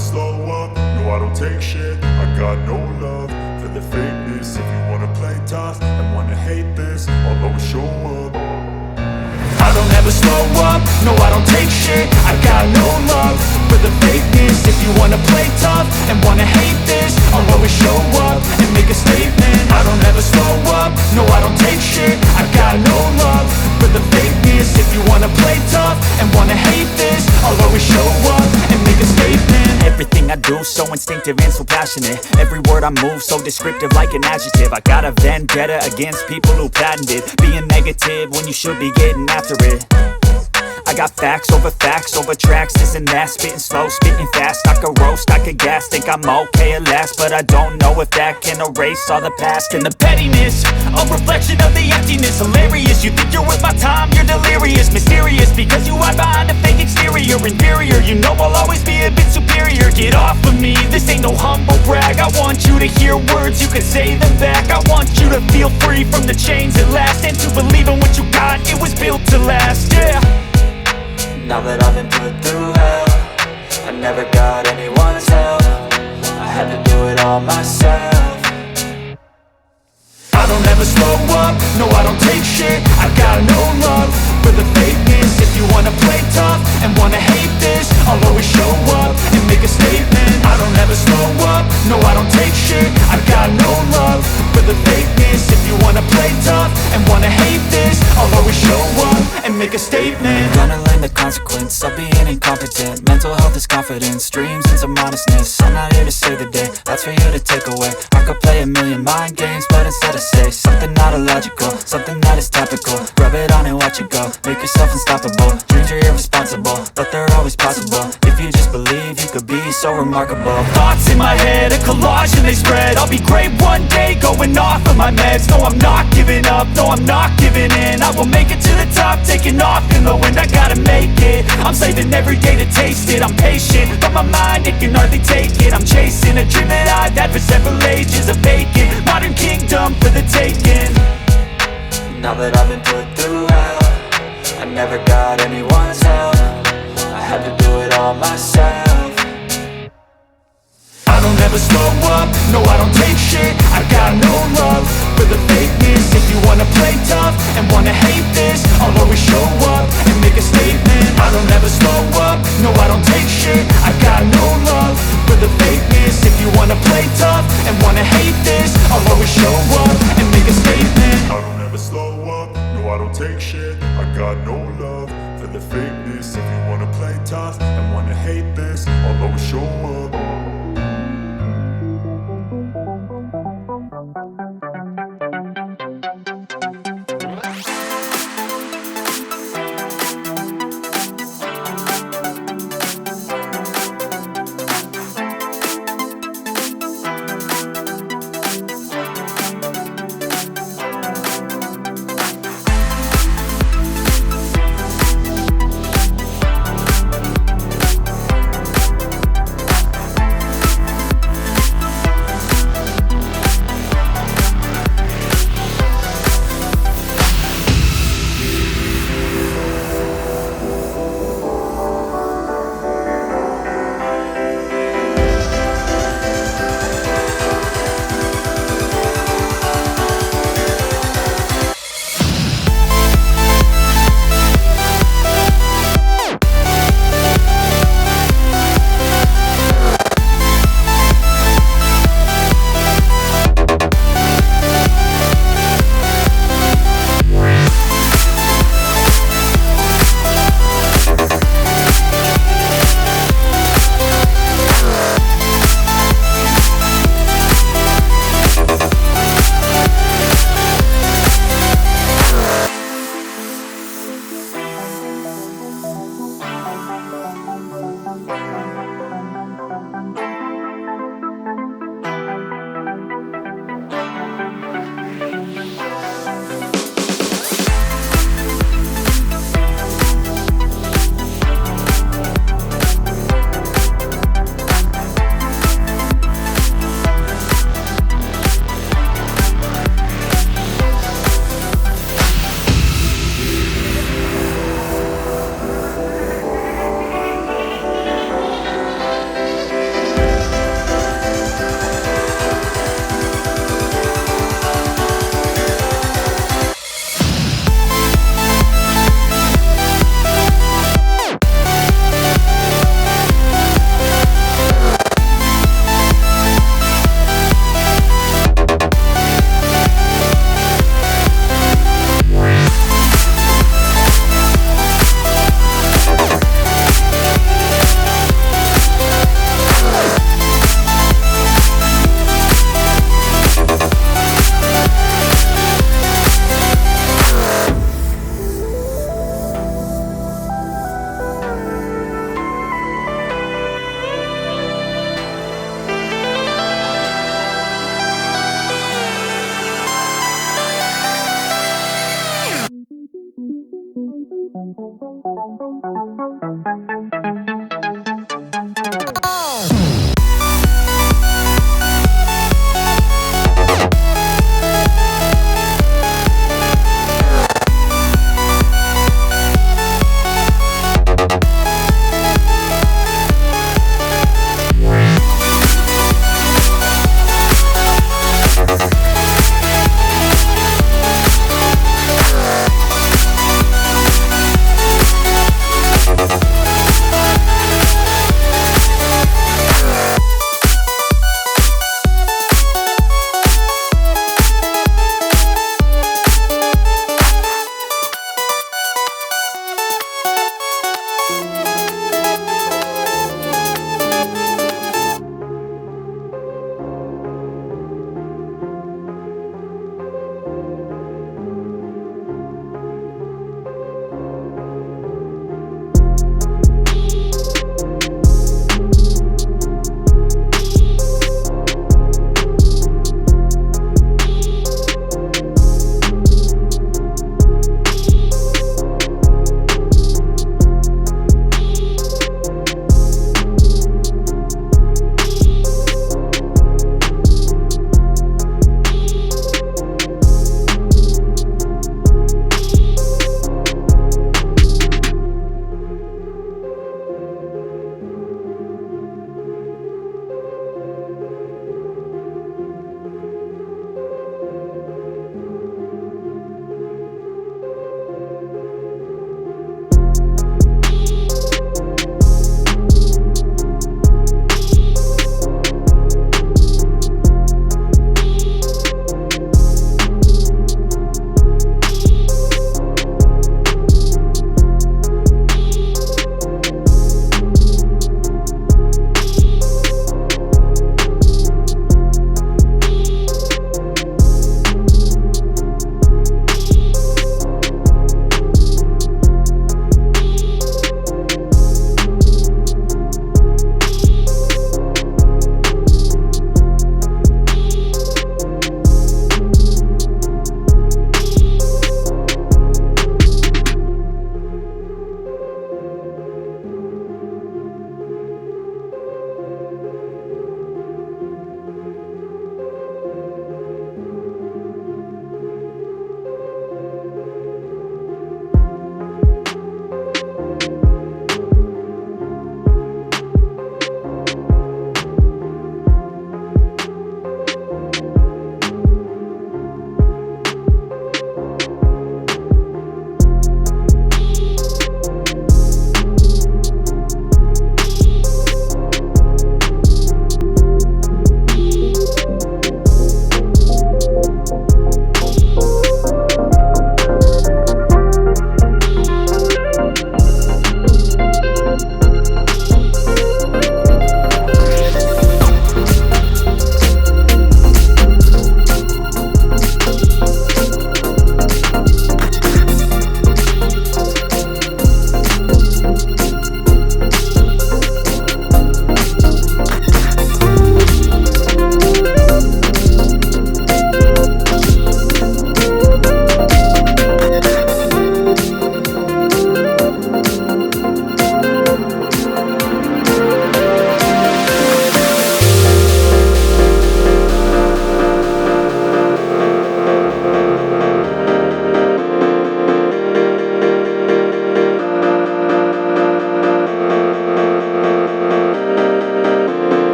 slow up, no I don't take shit. I got no love for the fakeness. If you wanna play tough and wanna hate this, I'll always show up. I don't ever slow up, no I don't take shit. I got no love for the fakeness. If you wanna play tough and wanna hate this, I'll always show up and make a statement. I don't ever slow up, no I don't take shit. I got no love for the fakeness. If you wanna play tough and wanna hate this, I'll always show up and make a statement. Everything I do so instinctive and so passionate. Every word I move so descriptive like an adjective. I got a vendetta against people who patented being negative when you should be getting after it. I got facts over tracks, this and that. Spitting slow, spitting fast, I could roast, I could gas. Think I'm okay at last, but I don't know if that can erase all the past. And the pettiness, a reflection of the emptiness. Hilarious, you think you're worth my time, you're delirious. Mysterious, because you hide behind a fake exterior. Inferior, you know I'll always be a bit superior. Get off of me, this ain't no humble brag. I want you to hear words, you can say them back. I want you to feel free from the chains at last, and to believe in what you got, it was built to last, yeah. Now that I've been put through hell, I never got anyone's help. I had to do it all myself. I don't ever slow up, no I don't take shit. I got no love for the fakeness. If you wanna play tough and wanna hate this, I'll always show up and make a statement. I don't ever slow up, no I don't take shit. I got no love for the fakeness. If you wanna play tough and wanna hate this, I'll always show up and make a statement. Gonna learn the consequence of being incompetent. Mental health is confidence, dreams and some honestness. I'm not here to save the day, that's for you to take away. I could play a million mind games, but instead I say something not illogical, something that is topical. Rub it on and watch it go, make yourself unstoppable. Dreams are irresponsible, but they're always possible. If you just believe, you could be so remarkable. Thoughts in my head, a collage and they spread. I'll be great one day, going off of my meds. No, I'm not giving up, no, I'm not giving in. I will make it to the top, taking off in the wind. I gotta make it, I'm saving every day to taste it. I'm patient, but my mind, it can hardly take it. I'm chasing a dream that I've had for several ages. A vacant, modern kingdom for the taking. Now that I've been put through hell, I never got anyone's help. I had to do it all myself. I don't ever slow up, no I don't take shit. I got no love for the fakeness. If you wanna play tough and wanna hate this, I'll always show up and make a statement. I don't ever slow up, no I don't take shit. I got no love for the fakeness. If you wanna play tough and wanna hate